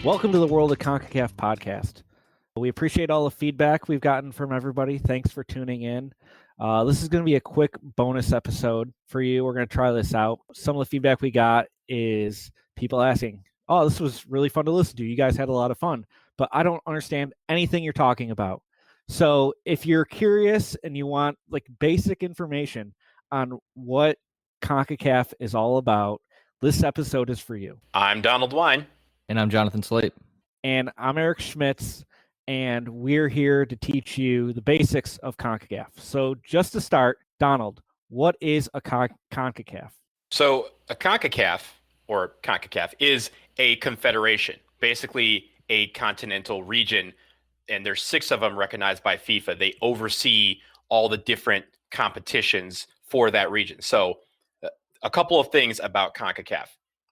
Welcome to the World of Concacaf podcast. We appreciate all the feedback we've gotten from everybody. Thanks for tuning in. This is going to be a quick bonus episode for you. We're going to try this out. Some of the feedback we got is people asking, oh, this was really fun to listen to. You guys had a lot of fun, but I don't understand anything you're talking about. So if you're curious and you want like basic information on what CONCACAF is all about, this episode is for you. I'm Donald Wine. And I'm Jonathan Slate. And I'm Eric Schmitz, and we're here to teach you the basics of CONCACAF. So just to start, Donald, what is a CONCACAF? So a CONCACAF is a confederation, basically a continental region, and there's 6 of them recognized by FIFA. They oversee all the different competitions for that region. So a couple of things about CONCACAF.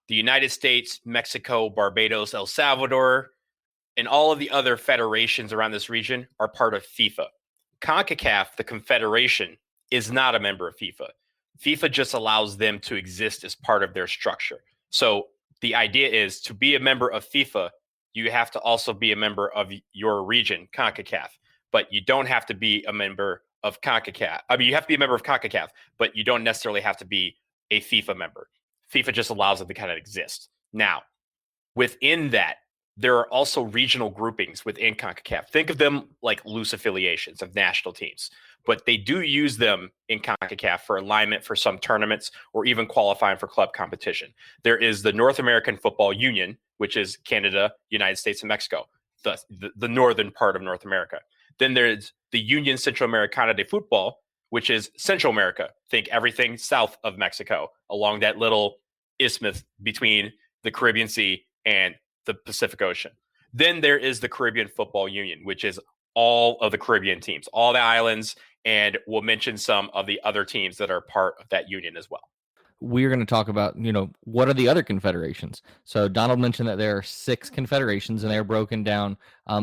The United States, Mexico, Barbados, El Salvador, and all of the other federations around this region are part of FIFA. CONCACAF, the confederation, is not a member of FIFA. FIFA just allows them to exist as part of their structure. So the idea is to be a member of FIFA, you have to also be a member of your region, CONCACAF. But you don't have to be a member of CONCACAF. I mean, you have to be a member of CONCACAF, but you don't necessarily have to be a FIFA member. FIFA just allows it to kind of exist. Now, within that, there are also regional groupings within CONCACAF. Think of them like loose affiliations of national teams, but they do use them in CONCACAF for alignment for some tournaments or even qualifying for club competition. There is the North American Football Union, which is Canada, United States, and Mexico, the northern part of North America. Then there's the Union Centroamericana de Football, which is Central America. Think everything south of Mexico along that little isthmus between the Caribbean Sea and the Pacific Ocean. Then there is the Caribbean Football Union, which is all of the Caribbean teams, all the islands, and we'll mention some of the other teams that are part of that union as well. We're going to talk about, what are the other confederations? So Donald mentioned that there are 6 confederations, and they're broken down.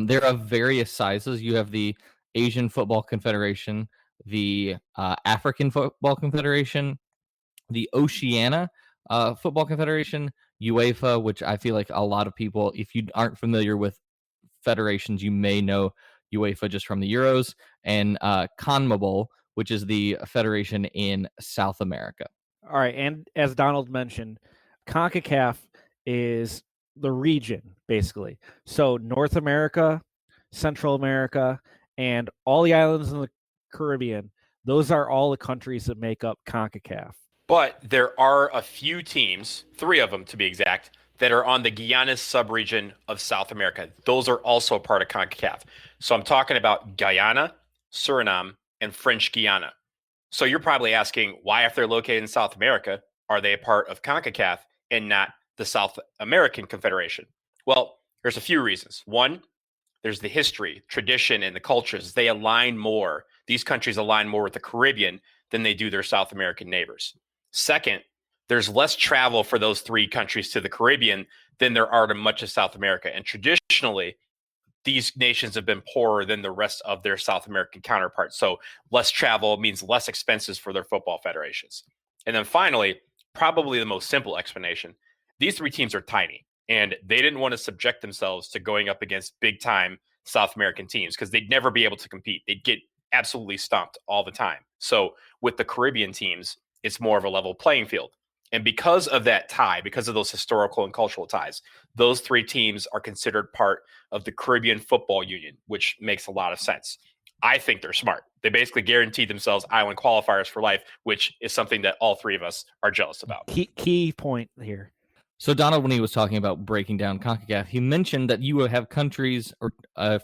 They're of various sizes. You have the Asian Football Confederation, the African Football Confederation, the Oceania Football Confederation, UEFA, which I feel like a lot of people, if you aren't familiar with federations, you may know UEFA just from the Euros, and CONMEBOL, which is the federation in South America. All right, and as Donald mentioned, CONCACAF is the region, basically. So North America, Central America, and all the islands in the Caribbean, those are all the countries that make up CONCACAF. But there are a few teams, 3 of them to be exact, that are on the Guiana subregion of South America. Those are also part of CONCACAF. So I'm talking about Guyana, Suriname, and French Guiana. So you're probably asking, why, if they're located in South America, are they a part of CONCACAF and not the South American Confederation? Well, there's a few reasons. One, there's the history, tradition, and the cultures. They align more. These countries align more with the Caribbean than they do their South American neighbors. Second, there's less travel for those 3 countries to the Caribbean than there are to much of South America. And traditionally, these nations have been poorer than the rest of their South American counterparts. So less travel means less expenses for their football federations. And then finally, probably the most simple explanation, these 3 teams are tiny, and they didn't want to subject themselves to going up against big-time South American teams because they'd never be able to compete. They'd get absolutely stomped all the time. So with the Caribbean teams, it's more of a level playing field. And because of that tie, because of those historical and cultural ties, those 3 teams are considered part of the Caribbean Football Union, which makes a lot of sense. I think they're smart. They basically guaranteed themselves island qualifiers for life, which is something that all 3 of us are jealous about. Key point here. So Donald, when he was talking about breaking down CONCACAF, he mentioned that you will have countries or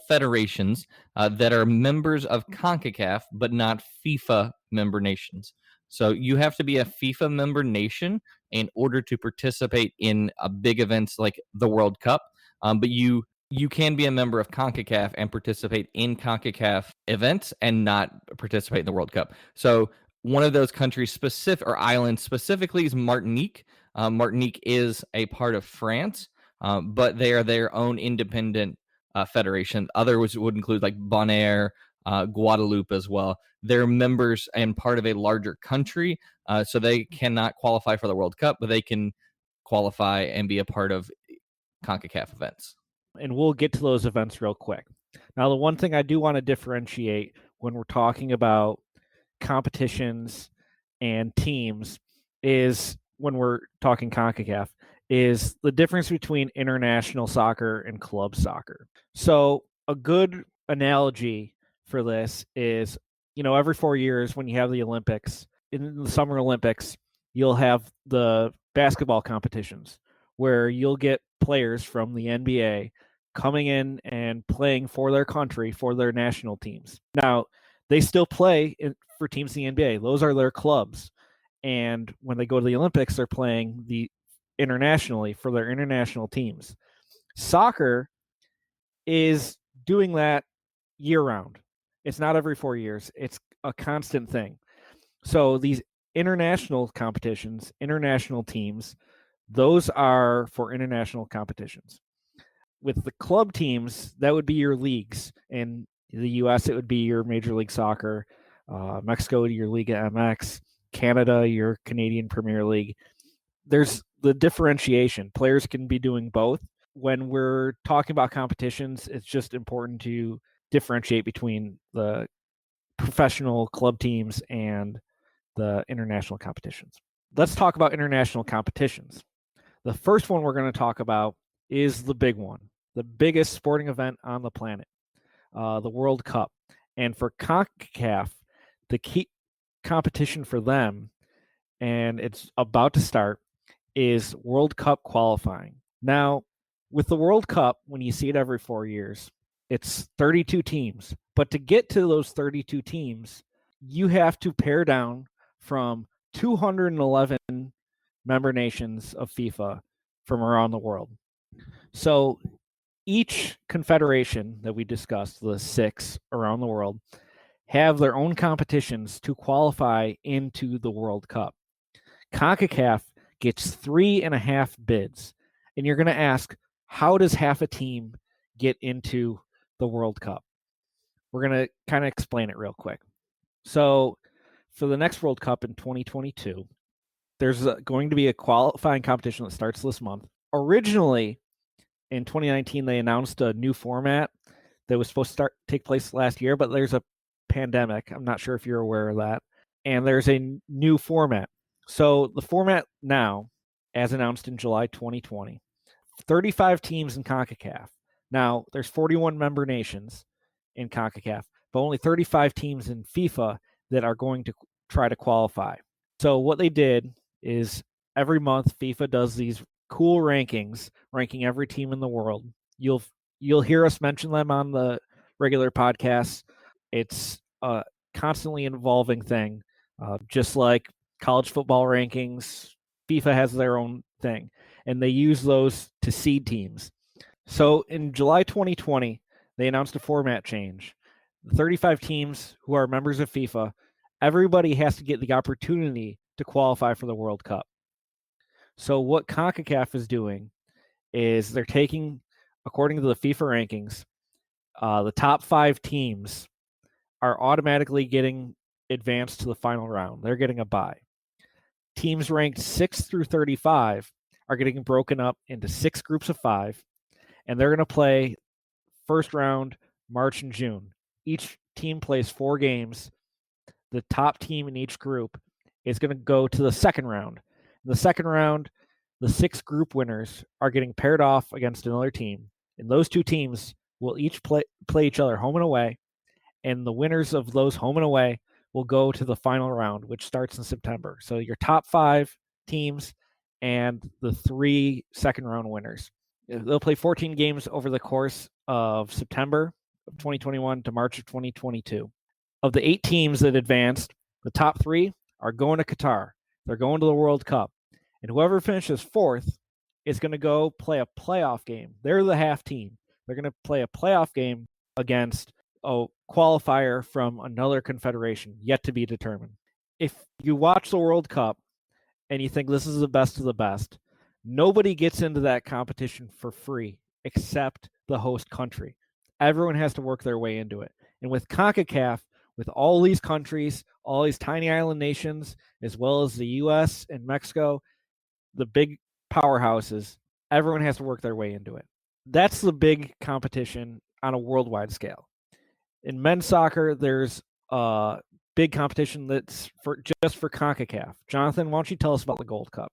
federations that are members of CONCACAF, but not FIFA member nations. So you have to be a FIFA member nation in order to participate in big events like the World Cup. But you can be a member of CONCACAF and participate in CONCACAF events and not participate in the World Cup. So one of those countries specific or islands specifically is Martinique. Martinique is a part of France, but they are their own independent federation. Others would include like Bonaire, Guadeloupe as well. They're members and part of a larger country, so they cannot qualify for the World Cup, but they can qualify and be a part of CONCACAF events. And we'll get to those events real quick. Now, the one thing I do want to differentiate when we're talking about competitions and teams is when we're talking CONCACAF is the difference between international soccer and club soccer. So a good analogy for this is, every 4 years when you have the Olympics, in the Summer Olympics, you'll have the basketball competitions where you'll get players from the NBA coming in and playing for their country, for their national teams. Now, they still play for teams in the NBA. Those are their clubs. And when they go to the Olympics, they're playing internationally for their international teams. Soccer is doing that year round. It's not every 4 years. It's a constant thing. So these international competitions, international teams, those are for international competitions. With the club teams, that would be your leagues. In the U.S., it would be your Major League Soccer, Mexico, your Liga MX, Canada, your Canadian Premier League. There's the differentiation. Players can be doing both. When we're talking about competitions, it's just important to differentiate between the professional club teams and the international competitions. Let's talk about international competitions. The first one we're going to talk about is the big one, the biggest sporting event on the planet, the World Cup. And for CONCACAF, the key competition for them, and it's about to start, is World Cup qualifying. Now, with the World Cup, when you see it every 4 years, it's 32 teams. But to get to those 32 teams, you have to pare down from 211 member nations of FIFA from around the world. So each confederation that we discussed, the 6 around the world, have their own competitions to qualify into the World Cup. CONCACAF gets 3.5 bids. And you're going to ask, how does half a team get into the World Cup? We're going to kind of explain it real quick. So for the next World Cup in 2022, there's going to be a qualifying competition that starts this month. Originally, in 2019, they announced a new format that was supposed to take place last year, but there's a pandemic. I'm not sure if you're aware of that. And there's a new format. So the format now, as announced in July 2020, 35 teams in CONCACAF. Now, there's 41 member nations in CONCACAF, but only 35 teams in FIFA that are going to try to qualify. So what they did is every month FIFA does these cool rankings, ranking every team in the world. You'll hear us mention them on the regular podcasts. It's a constantly evolving thing, just like college football rankings. FIFA has their own thing, and they use those to seed teams. So in July 2020, they announced a format change. The 35 teams who are members of FIFA, everybody has to get the opportunity to qualify for the World Cup. So what CONCACAF is doing is they're taking, according to the FIFA rankings, the top 5 teams are automatically getting advanced to the final round. They're getting a bye. Teams ranked 6 through 35 are getting broken up into 6 groups of 5, and they're going to play first round March and June. Each team plays 4 games. The top team in each group is going to go to the second round. In the second round, the 6 group winners are getting paired off against another team, and those 2 teams will each play each other home and away, and the winners of those home and away will go to the final round, which starts in September. So your top 5 teams and the 3 second round winners. They'll play 14 games over the course of September of 2021 to March of 2022. Of the 8 teams that advanced, the top 3 are going to Qatar. They're going to the World Cup. And whoever finishes 4th is going to go play a playoff game. They're the half team. They're going to play a playoff game against a qualifier from another confederation, yet to be determined. If you watch the World Cup and you think this is the best of the best, nobody gets into that competition for free except the host country. Everyone has to work their way into it. And with CONCACAF, with all these countries, all these tiny island nations, as well as the U.S. and Mexico, the big powerhouses, everyone has to work their way into it. That's the big competition on a worldwide scale. In men's soccer, there's a big competition that's just for Concacaf. Jonathan, why don't you tell us about the Gold Cup?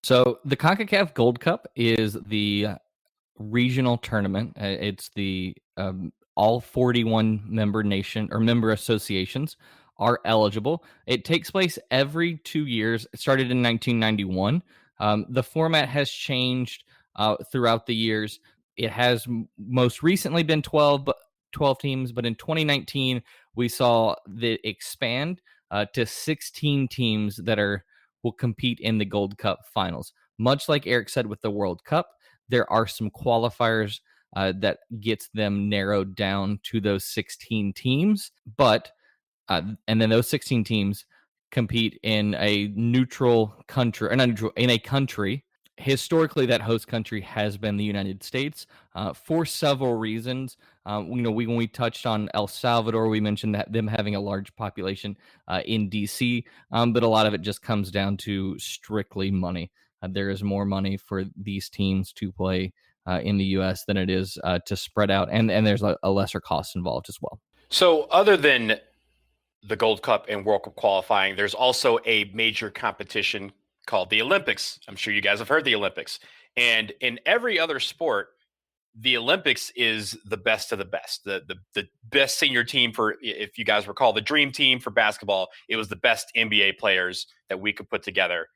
So the CONCACAF Gold Cup is the regional tournament. It's the all 41 member nation or member associations are eligible. It takes place every 2 years. It started in 1991. The format has changed throughout the years. It has most recently been 12 teams, but in 2019 we saw the expand to 16 teams that will compete in the Gold Cup finals. Much like Eric said with the World Cup, there are some qualifiers that gets them narrowed down to those 16 teams, but and then those 16 teams compete in a neutral country, in a country. Historically, that host country has been the United States for several reasons. When we touched on El Salvador, we mentioned that them having a large population in DC, but a lot of it just comes down to strictly money. There is more money for these teams to play in the U.S. than it is to spread out, and there's a lesser cost involved as well. So other than the Gold Cup and World Cup qualifying, there's also a major competition called the Olympics. I'm sure you guys have heard the Olympics. And in every other sport, the Olympics is the best of the best. The best senior team for, if you guys recall, the dream team for basketball, it was the best NBA players that we could put together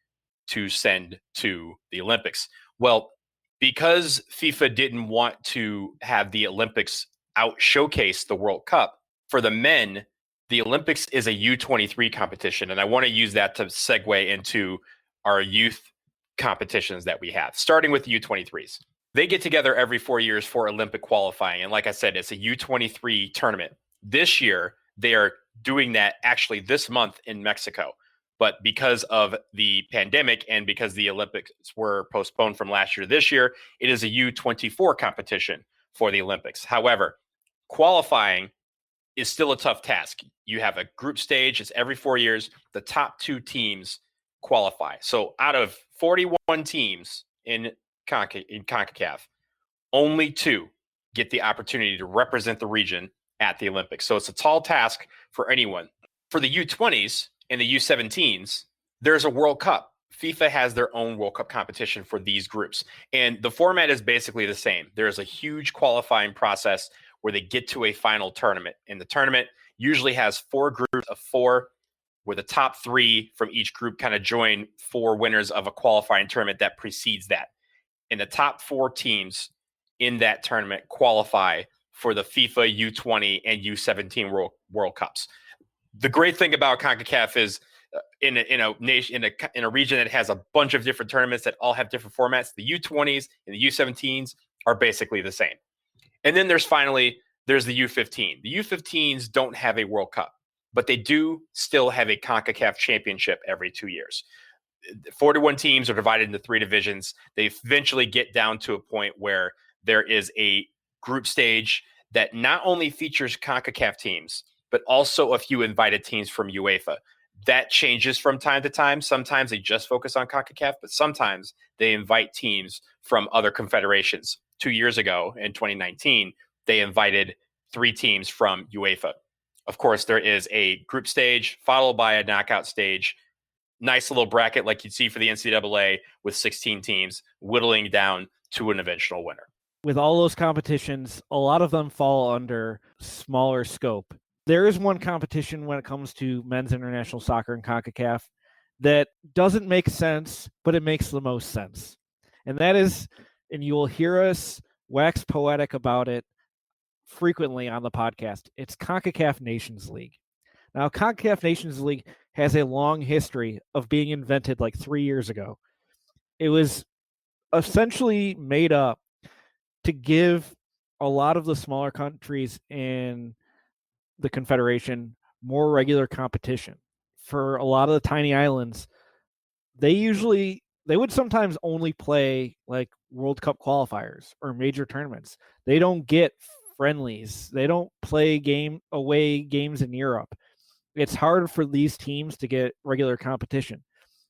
to send to the Olympics. Well, because FIFA didn't want to have the Olympics out showcase the World Cup, for the men, the Olympics is a U23 competition. And I want to use that to segue into our youth competitions that we have, starting with the U23s. They get together every 4 years for Olympic qualifying. And like I said, it's a U23 tournament. This year, they are doing that actually this month in Mexico. But because of the pandemic and because the Olympics were postponed from last year to this year, it is a U24 competition for the Olympics. However, qualifying is still a tough task. You have a group stage. It's every 4 years. The top 2 teams qualify. So out of 41 teams in CONCACAF, only 2 get the opportunity to represent the region at the Olympics. So it's a tall task for anyone. For the U20s and the U17s, there's a World Cup. FIFA has their own World Cup competition for these groups. And the format is basically the same. There's a huge qualifying process where they get to a final tournament. And the tournament usually has 4 groups of 4, where the top 3 from each group kind of join 4 winners of a qualifying tournament that precedes that. And the top 4 teams in that tournament qualify for the FIFA U20 and U17 World Cups. The great thing about CONCACAF is in a region that has a bunch of different tournaments that all have different formats, the U20s and the U17s are basically the same. And then there's the U15. The U15s don't have a World Cup, but they do still have a CONCACAF championship every 2 years. 41 teams are divided into 3 divisions. They eventually get down to a point where there is a group stage that not only features CONCACAF teams, but also a few invited teams from UEFA. That changes from time to time. Sometimes they just focus on CONCACAF, but sometimes they invite teams from other confederations. 2 years ago, in 2019, they invited 3 teams from UEFA. Of course, there is a group stage followed by a knockout stage. Nice little bracket like you'd see for the NCAA with 16 teams whittling down to an eventual winner. With all those competitions, a lot of them fall under smaller scope. There is one competition when it comes to men's international soccer and CONCACAF that doesn't make sense, but it makes the most sense. And that is, and you will hear us wax poetic about it frequently on the podcast, it's CONCACAF Nations League. Now, CONCACAF Nations League has a long history of being invented like 3 years ago. It was essentially made up to give a lot of the smaller countries in the Confederation more regular competition. For a lot of the tiny islands, they would sometimes only play like World Cup qualifiers or major tournaments. They don't get friendlies. They don't play away games in Europe. It's hard for these teams to get regular competition.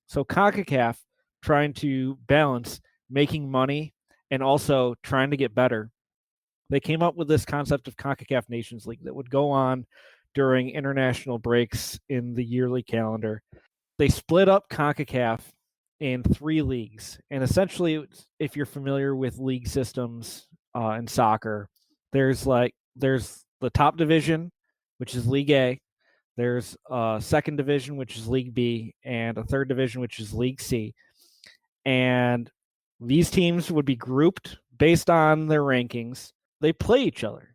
So CONCACAF, trying to balance making money and also trying to get better, they came up with this concept of CONCACAF Nations League that would go on during international breaks in the yearly calendar. They split up CONCACAF in 3 leagues. And essentially, if you're familiar with league systems in soccer, there's the top division, which is League A. There's a second division, which is League B, and a third division, which is League C. And these teams would be grouped based on their rankings. They play each other.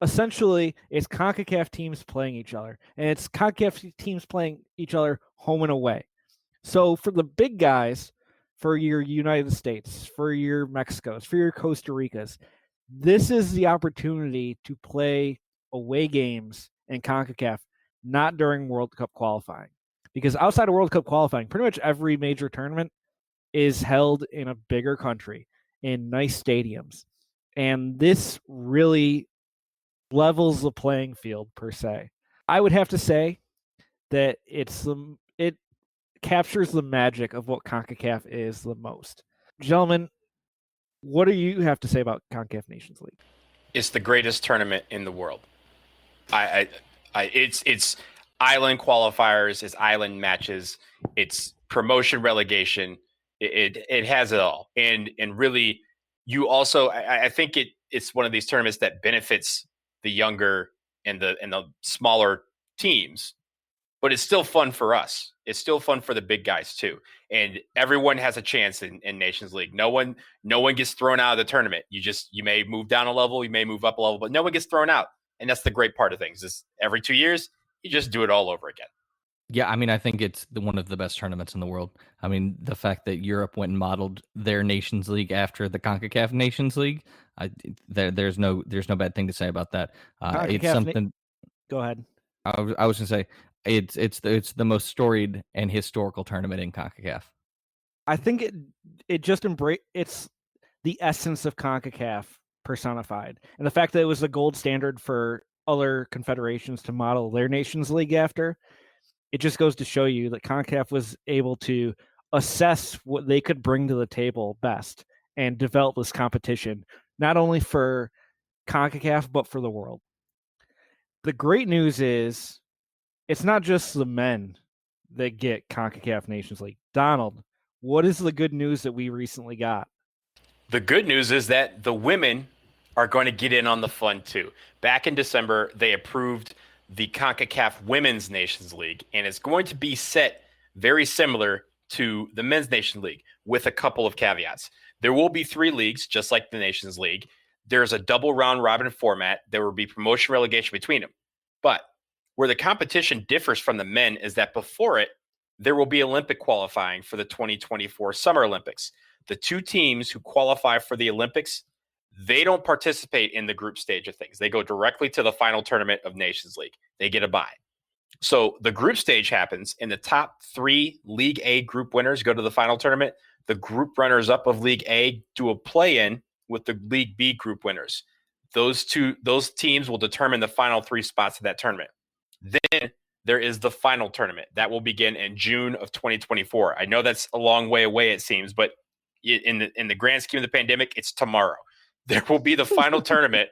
Essentially, it's CONCACAF teams playing each other, and it's CONCACAF teams playing each other home and away. So for the big guys, for your United States, for your Mexicos, for your Costa Ricas, this is the opportunity to play away games in CONCACAF, not during World Cup qualifying. Because outside of World Cup qualifying, pretty much every major tournament is held in a bigger country, in nice stadiums. And this really levels the playing field, per se. I would have to say that it captures the magic of what CONCACAF is the most. Gentlemen, what do you have to say about CONCACAF Nations League? It's the greatest tournament in the world. It's island qualifiers, it's island matches, it's promotion, relegation. It has it all, and really, you also I think it's one of these tournaments that benefits the younger and the smaller teams, but it's still fun for us. It's still fun for the big guys too, and everyone has a chance in Nations League. No one gets thrown out of the tournament. You may move down a level, you may move up a level, but no one gets thrown out, and that's the great part of things. Is every 2 years you just do it all over again. Yeah, I mean, I think it's one of the best tournaments in the world. I mean, the fact that Europe went and modeled their Nations League after the CONCACAF Nations League, there's no bad thing to say about that. It's something. Go ahead. I was going to say it's the most storied and historical tournament in CONCACAF. I think it just it's the essence of CONCACAF personified, and the fact that it was the gold standard for other confederations to model their Nations League after. It just goes to show you that CONCACAF was able to assess what they could bring to the table best and develop this competition, not only for CONCACAF, but for the world. The great news is it's not just the men that get CONCACAF Nations League. Donald, what is the good news that we recently got? The good news is that the women are going to get in on the fun too. Back in December, they approved the CONCACAF Women's Nations League, and it's going to be set very similar to the Men's Nations League with a couple of caveats. There will be 3 leagues, just like the Nations League. There's a double round robin format. There will be promotion relegation between them. But where the competition differs from the men is that before it, there will be Olympic qualifying for the 2024 Summer Olympics. The 2 teams who qualify for the Olympics, they don't participate in the group stage of things. They go directly to the final tournament of Nations League. They get a bye. So the group stage happens, and the top 3 League A group winners go to the final tournament. The group runners-up of League A do a play-in with the League B group winners. Those teams will determine the final 3 spots of that tournament. Then there is the final tournament. That will begin in June of 2024. I know that's a long way away, it seems, but in the grand scheme of the pandemic, it's tomorrow. There will be the final tournament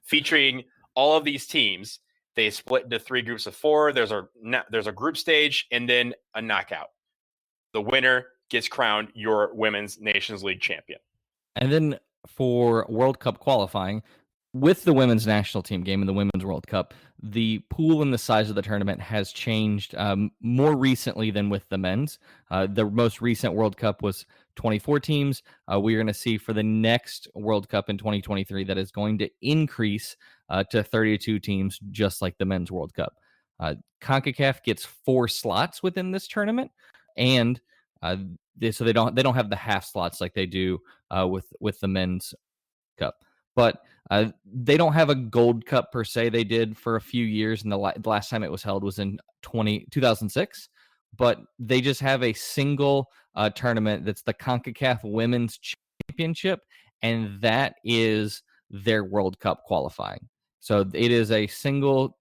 featuring all of these teams. They split into 3 groups of 4. There's a group stage and then a knockout. The winner gets crowned your Women's Nations League champion. And then for World Cup qualifying, with the women's national team game and the Women's World Cup, the pool and the size of the tournament has changed more recently than with the men's. The most recent World Cup was 24 teams. We're going to see for the next World Cup in 2023 that is going to increase to 32 teams, just like the Men's World Cup. CONCACAF gets 4 slots within this tournament, and so they don't have the half slots like they do with the Men's Cup. But they don't have a Gold Cup per se. They did for a few years, and the last time it was held was in 2006. But they just have a single tournament that's the CONCACAF Women's Championship, and that is their World Cup qualifying. So it is a single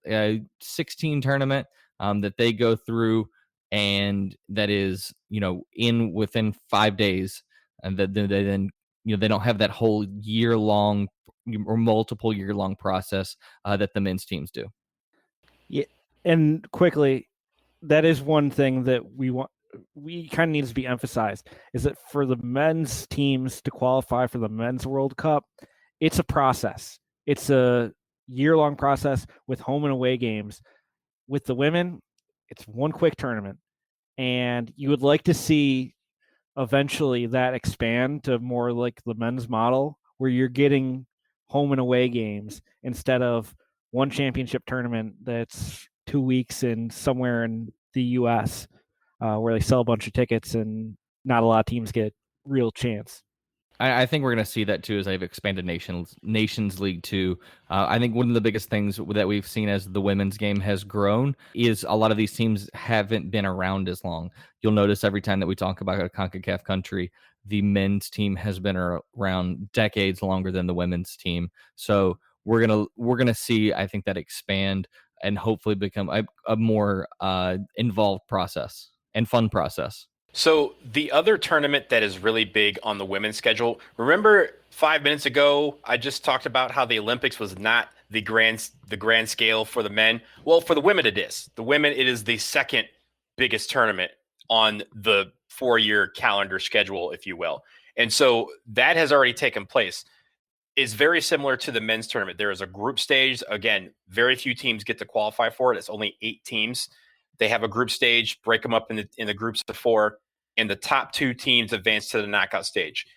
16 tournament that they go through, and that is within 5 days, and that they then they don't have that whole year-long or multiple year-long process that the men's teams do. Yeah, and quickly, that is one thing that we kind of needs to be emphasized, is that for the men's teams to qualify for the men's World Cup, it's a process. It's a year-long process with home and away games. With the women, it's one quick tournament, and you would like to see eventually that expand to more like the men's model, where you're getting home and away games instead of one championship tournament that's 2 weeks in somewhere in the US, where they sell a bunch of tickets and not a lot of teams get real chance. I think we're going to see that too as they've expanded Nations League too. I think one of the biggest things that we've seen as the women's game has grown is a lot of these teams haven't been around as long. You'll notice every time that we talk about a CONCACAF country, the men's team has been around decades longer than the women's team. So we're gonna see, I think, that expand and hopefully become a more involved process and fun process. So the other tournament that is really big on the women's schedule, remember 5 minutes ago, I just talked about how the Olympics was not the grand scale for the men. Well, for the women, it is. The women, it is the second biggest tournament on the 4-year calendar schedule, if you will. And so that has already taken place. Is very similar to the men's tournament. There is a group stage. Again, very few teams get to qualify for it. It's only 8 teams. They have a group stage, break them up in the groups of 4, and the top 2 teams advance to the knockout stage.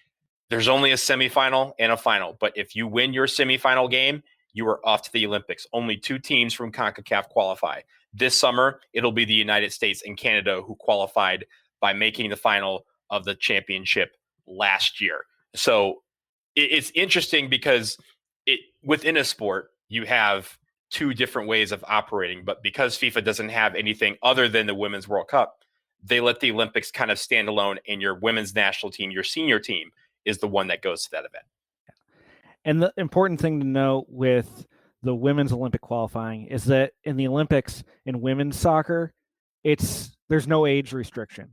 There's only a semifinal and a final, but if you win your semifinal game, you are off to the Olympics. Only 2 teams from CONCACAF qualify. This summer, it'll be the United States and Canada who qualified by making the final of the championship last year. So it's interesting because within a sport, you have 2 different ways of operating, but because FIFA doesn't have anything other than the Women's World Cup, they let the Olympics kind of stand alone, and your women's national team, your senior team, is the one that goes to that event. And the important thing to note with the women's Olympic qualifying is that in the Olympics in women's soccer, there's no age restriction.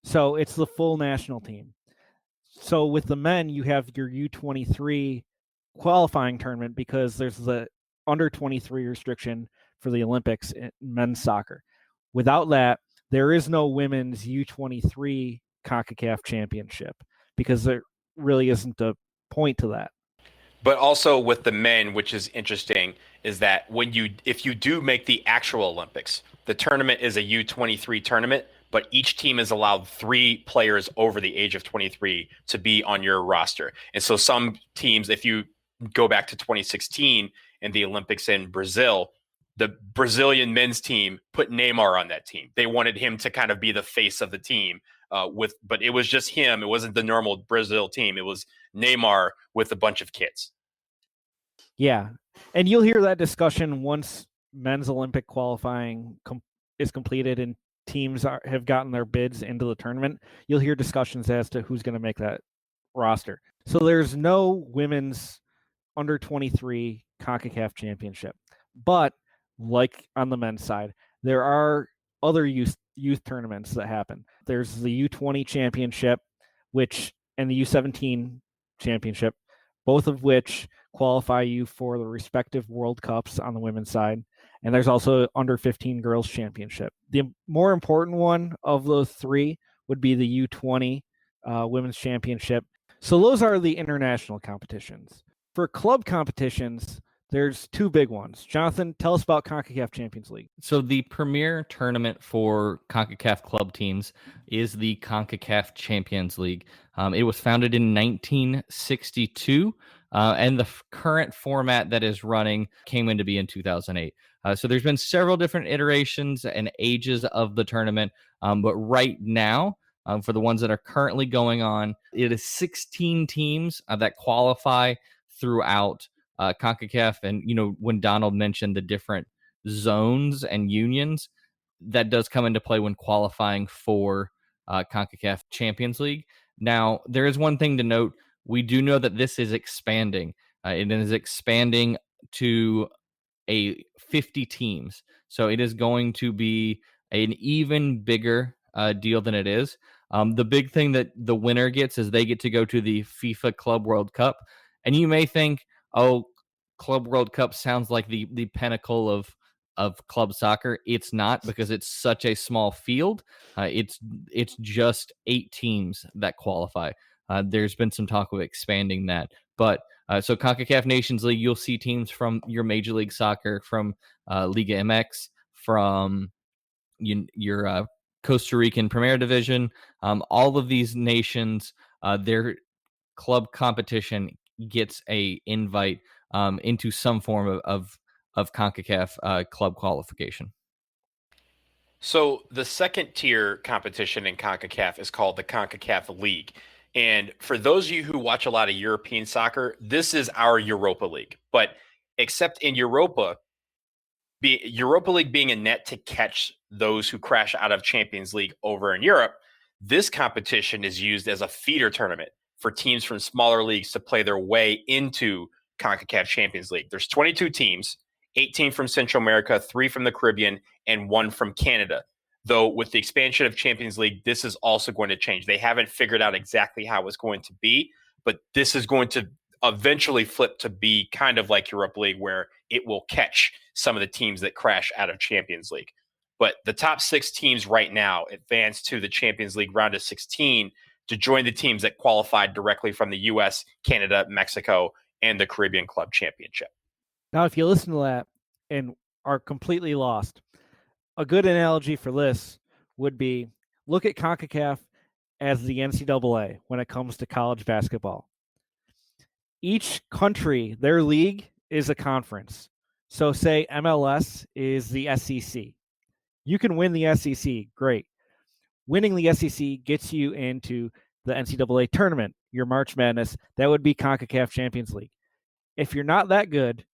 So it's the full national team. So with the men, you have your U23 qualifying tournament because there's the under 23 restriction for the Olympics in men's soccer. Without that, there is no women's U23 CONCACAF championship because there really isn't a point to that. But also with the men, which is interesting, is that if you do make the actual Olympics, the tournament is a U23 tournament, but each team is allowed 3 players over the age of 23 to be on your roster. And so some teams, if you go back to 2016 and the Olympics in Brazil, the Brazilian men's team put Neymar on that team. They wanted him to kind of be the face of the team, but it was just him. It wasn't the normal Brazil team. It was Neymar with a bunch of kids. Yeah, and you'll hear that discussion once men's Olympic qualifying is completed and teams have gotten their bids into the tournament. You'll hear discussions as to who's going to make that roster. So there's no women's under 23 CONCACAF championship, but like on the men's side, there are other youth tournaments that happen. There's the U20 championship, and the U17 championship, both of which qualify you for the respective World Cups on the women's side. And there's also under 15 girls championship. The more important one of those 3 would be the U20 women's championship. So those are the international competitions. For club competitions, there's 2 big ones. Jonathan, tell us about CONCACAF Champions League. So the premier tournament for CONCACAF club teams is the CONCACAF Champions League. It was founded in 1962, and the current format that is running came into being in 2008. So there's been several different iterations and ages of the tournament, but right now, for the ones that are currently going on, it is 16 teams that qualify throughout CONCACAF. And, when Donald mentioned the different zones and unions, that does come into play when qualifying for CONCACAF Champions League. Now, there is one thing to note. We do know that this is expanding. It is expanding to 50 teams. So it is going to be an even bigger deal than it is. The big thing that the winner gets is they get to go to the FIFA Club World Cup. And you may think, oh, Club World Cup sounds like the pinnacle of club soccer. It's not, because it's such a small field. It's just 8 teams that qualify. There's been some talk of expanding that, but so CONCACAF Nations League, you'll see teams from your Major League Soccer, from Liga MX, from your Costa Rican Premier Division. All of these nations, their club competition gets a invite into some form of CONCACAF club qualification. So the second tier competition in CONCACAF is called the CONCACAF League. And for those of you who watch a lot of European soccer, this is our Europa League. But except in Europa League being a net to catch those who crash out of Champions League over in Europe, this competition is used as a feeder tournament for teams from smaller leagues to play their way into CONCACAF Champions League. There's 22 teams, 18 from Central America, 3 from the Caribbean, and 1 from Canada. Though with the expansion of Champions League, this is also going to change. They haven't figured out exactly how it's going to be, but this is going to eventually flip to be kind of like Europa League, where it will catch some of the teams that crash out of Champions League. But the top 6 teams right now advance to the Champions League round of 16 to join the teams that qualified directly from the US, Canada, Mexico, and the Caribbean Club Championship. Now, if you listen to that and are completely lost, a good analogy for this would be, look at CONCACAF as the NCAA when it comes to college basketball. Each country, their league is a conference. So say MLS is the SEC. You can win the SEC, great. Winning the SEC gets you into the NCAA tournament, your March Madness. That would be CONCACAF Champions League. If you're not that good,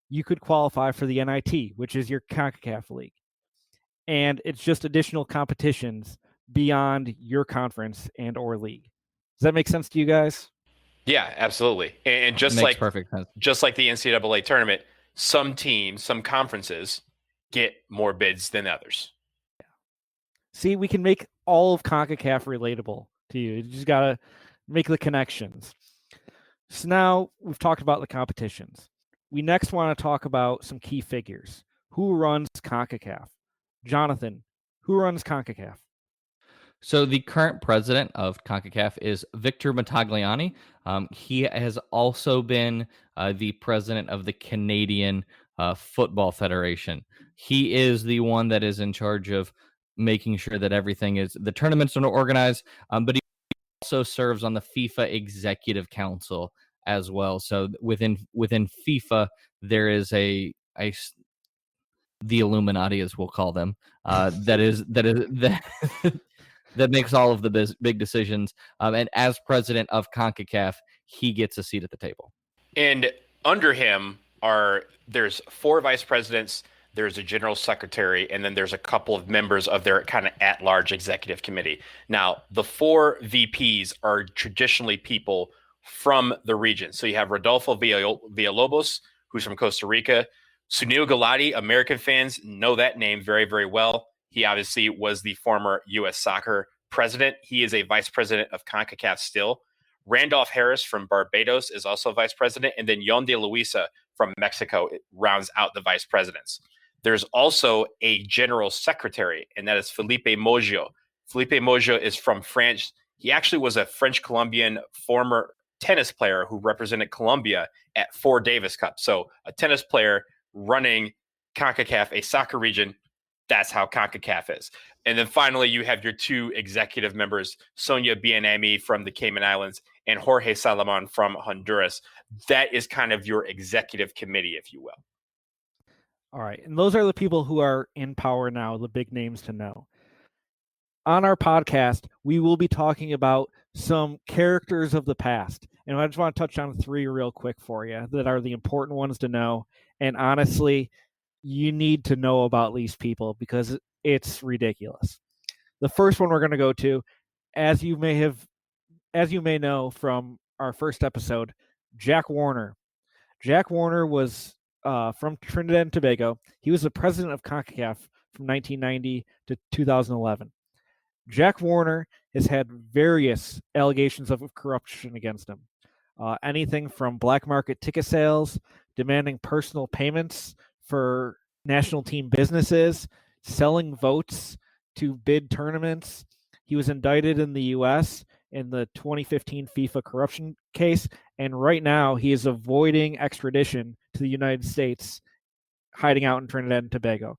you could qualify for the NIT, which is your CONCACAF league. And it's just additional competitions beyond your conference and or league. Does that make sense to you guys? Yeah, absolutely. And just Makes like perfect sense. Just like the NCAA tournament, some teams, some conferences get more bids than others. See, we can make all of CONCACAF relatable to you. You just got to make the connections. So now we've talked about the competitions. We next want to talk about some key figures. Who runs CONCACAF? Jonathan, who runs CONCACAF? So the current president of CONCACAF is Victor Matagliani. He has also been the president of the Canadian Football Federation. He is the one that is in charge of making sure that everything is, the tournaments are organized, but he also serves on the FIFA Executive Council as well. So within FIFA, there is the Illuminati, as we'll call them, that makes all of the big decisions. And as president of CONCACAF, he gets a seat at the table. And under him there's 4 vice presidents, there's a general secretary, and then there's a couple of members of their kind of at-large executive committee. Now, the 4 VPs are traditionally people from the region. So you have Rodolfo Villalobos, who's from Costa Rica. Sunil Gulati, American fans know that name very, very well. He obviously was the former U.S. soccer president. He is a vice president of CONCACAF still. Randolph Harris from Barbados is also vice president. And then Yon de Luisa from Mexico rounds out the vice presidents. There's also a general secretary, and that is Felipe Moggio. Felipe Moggio is from France. He actually was a French-Colombian former tennis player who represented Colombia at 4 Davis Cup. So a tennis player running CONCACAF, a soccer region. That's how CONCACAF is. And then finally, you have your 2 executive members, Sonia Bienami from the Cayman Islands and Jorge Salomon from Honduras. That is kind of your executive committee, if you will. All right. And those are the people who are in power now, the big names to know. On our podcast, we will be talking about some characters of the past. And I just want to touch on 3 real quick for you that are the important ones to know. And honestly, you need to know about these people because it's ridiculous. The first one we're going to go to, as you may know from our first episode, Jack Warner. Jack Warner was from Trinidad and Tobago. He was the president of CONCACAF from 1990 to 2011. Jack Warner has had various allegations of corruption against him. Anything from black market ticket sales, demanding personal payments for national team businesses, selling votes to bid tournaments. He was indicted in the U.S. in the 2015 FIFA corruption case, and right now he is avoiding extradition to the United States, hiding out in Trinidad and Tobago.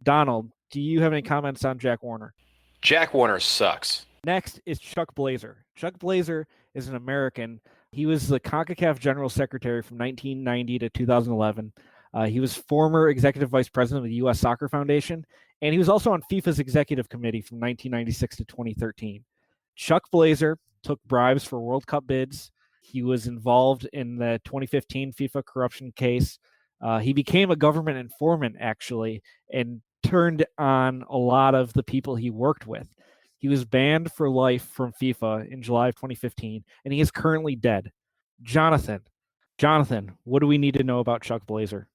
Donald, do you have any comments on Jack Warner? Jack Warner sucks. Next is Chuck Blazer. Chuck Blazer is an American. He was the Concacaf General Secretary from 1990 to 2011. He was former Executive Vice President of the U.S. Soccer Foundation, and he was also on FIFA's Executive Committee from 1996 to 2013. Chuck Blazer took bribes for World Cup bids. He was involved in the 2015 FIFA corruption case. He became a government informant, actually, and turned on a lot of the people he worked with. He was banned for life from FIFA in July of 2015, and he is currently dead. Jonathan, what do we need to know about Chuck Blazer?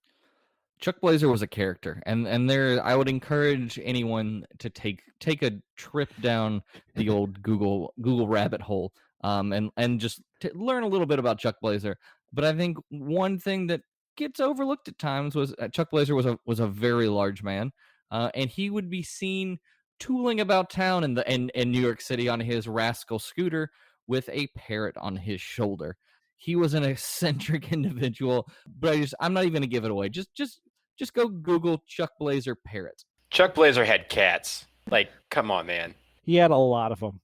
Chuck Blazer was a character, and there I would encourage anyone to take a trip down the old Google rabbit hole, and just learn a little bit about Chuck Blazer. But I think one thing that gets overlooked at times was Chuck Blazer was a very large man, and he would be seen tooling about town in New York City on his rascal scooter with a parrot on his shoulder. He was an eccentric individual, but I'm not even going to give it away. Just go Google Chuck Blazer parrot. Chuck Blazer had cats. Like, come on, man. He had a lot of them.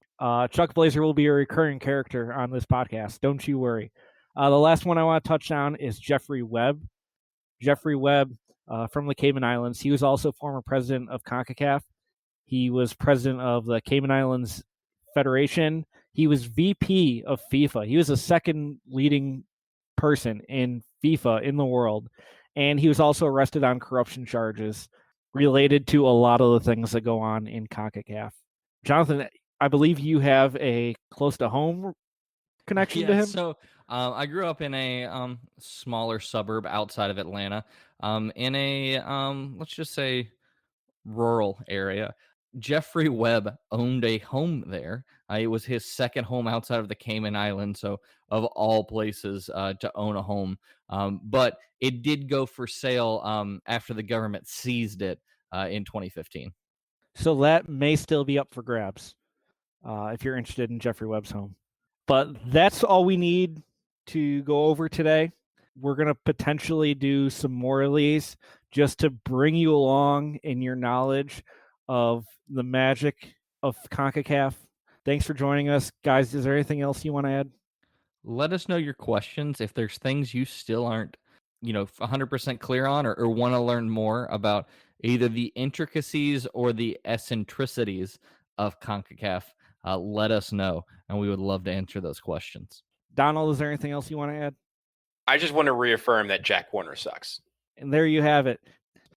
Chuck Blazer will be a recurring character on this podcast. Don't you worry. The last one I want to touch on is Jeffrey Webb. Jeffrey Webb from the Cayman Islands. He was also former president of Concacaf. He was president of the Cayman Islands Federation. He was VP of FIFA. He was the second leading person in FIFA in the world. And he was also arrested on corruption charges related to a lot of the things that go on in CONCACAF. Jonathan, I believe you have a close to home connection to him. So I grew up in a smaller suburb outside of Atlanta, in a let's just say rural area. Jeffrey Webb owned a home there. It was his second home outside of the Cayman Islands, so of all places to own a home. But it did go for sale after the government seized it in 2015. So that may still be up for grabs if you're interested in Jeffrey Webb's home. But that's all we need to go over today. We're going to potentially do some more of these just to bring you along in your knowledge of the magic of CONCACAF. Thanks for joining us. Guys, is there anything else you want to add? Let us know your questions. If there's things you still aren't 100% clear on or want to learn more about either the intricacies or the eccentricities of CONCACAF, let us know, and we would love to answer those questions. Donald, is there anything else you want to add? I just want to reaffirm that Jack Warner sucks. And there you have it.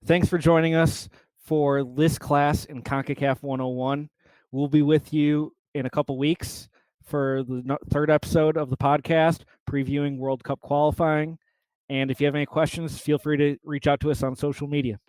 Thanks for joining us for this class in CONCACAF 101. We'll be with you in a couple weeks for the third episode of the podcast, previewing World Cup qualifying. And if you have any questions, feel free to reach out to us on social media.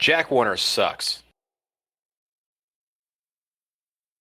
Jack Warner sucks.